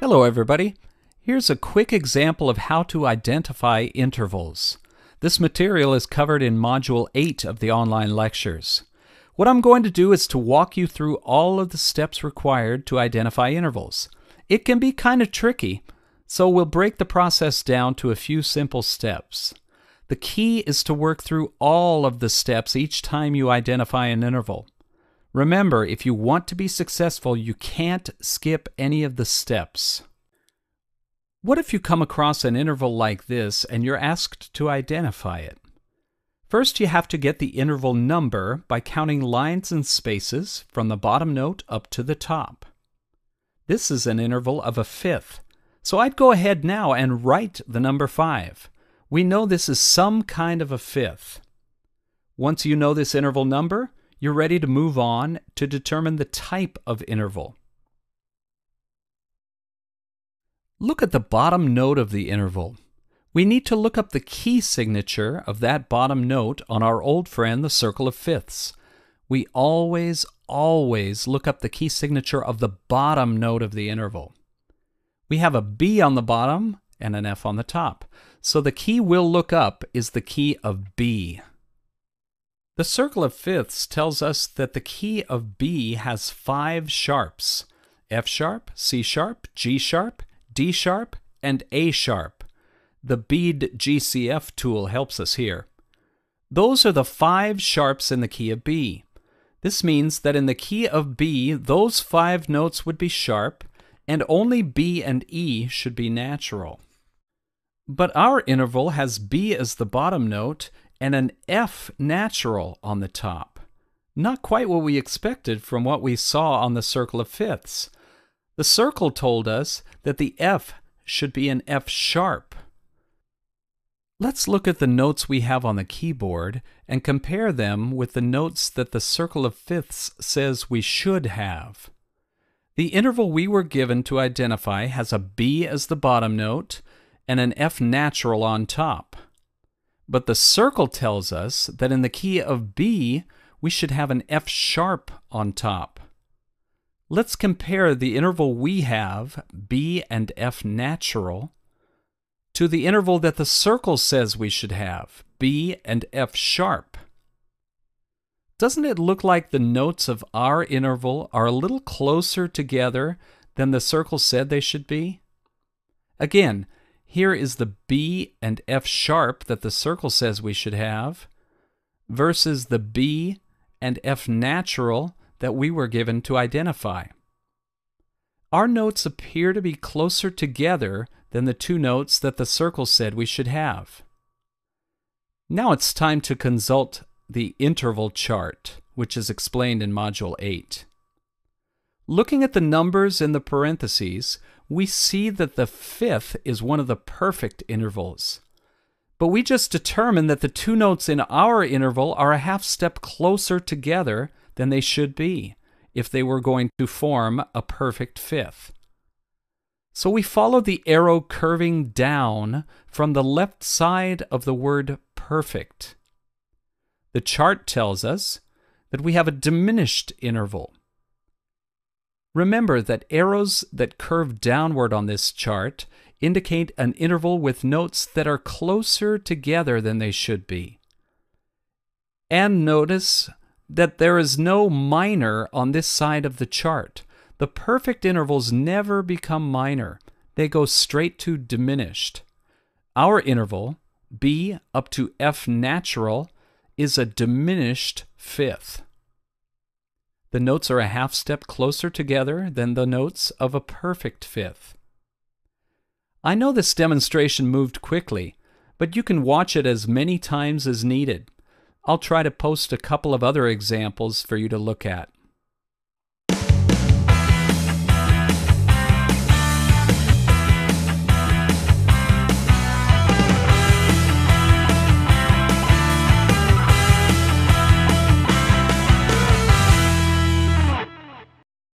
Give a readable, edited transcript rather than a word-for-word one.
Hello everybody. Here's a quick example of how to identify intervals. This material is covered in Module 8 of the online lectures. What I'm going to do is to walk you through all of the steps required to identify intervals. It can be kind of tricky, so we'll break the process down to a few simple steps. The key is to work through all of the steps each time you identify an interval. Remember, if you want to be successful, you can't skip any of the steps. What if you come across an interval like this and you're asked to identify it? First, you have to get the interval number by counting lines and spaces from the bottom note up to the top. This is an interval of a fifth, so I'd go ahead now and write the number 5. We know this is some kind of a fifth. Once you know this interval number, you're ready to move on to determine the type of interval. Look at the bottom note of the interval. We need to look up the key signature of that bottom note on our old friend, the circle of fifths. We always look up the key signature of the bottom note of the interval. We have a B on the bottom and an F on the top, so the key we'll look up is the key of B. The circle of fifths tells us that the key of B has 5 sharps: F sharp, C sharp, G sharp, D sharp, and A sharp. The bead GCF tool helps us here. Those are the 5 sharps in the key of B. This means that in the key of B, those 5 notes would be sharp, and only B and E should be natural. But our interval has B as the bottom note and an F natural on the top. Not quite what we expected from what we saw on the circle of fifths. The circle told us that the F should be an F sharp. Let's look at the notes we have on the keyboard and compare them with the notes that the circle of fifths says we should have. The interval we were given to identify has a B as the bottom note and an F natural on top. But the circle tells us that in the key of B, we should have an F sharp on top. Let's compare the interval we have, B and F natural, to the interval that the circle says we should have, B and F sharp. Doesn't it look like the notes of our interval are a little closer together than the circle said they should be? Again, here is the B and F sharp that the circle says we should have versus the B and F natural that we were given to identify. Our notes appear to be closer together than the 2 notes that the circle said we should have. Now it's time to consult the interval chart, which is explained in Module 8. Looking at the numbers in the parentheses, we see that the fifth is one of the perfect intervals. But we just determined that the 2 notes in our interval are a half step closer together than they should be if they were going to form a perfect fifth. So we follow the arrow curving down from the left side of the word perfect. The chart tells us that we have a diminished interval. Remember that arrows that curve downward on this chart indicate an interval with notes that are closer together than they should be. And notice that there is no minor on this side of the chart. The perfect intervals never become minor. They go straight to diminished. Our interval, B up to F natural, is a diminished fifth. The notes are a half step closer together than the notes of a perfect fifth. I know this demonstration moved quickly, but you can watch it as many times as needed. I'll try to post a couple of other examples for you to look at.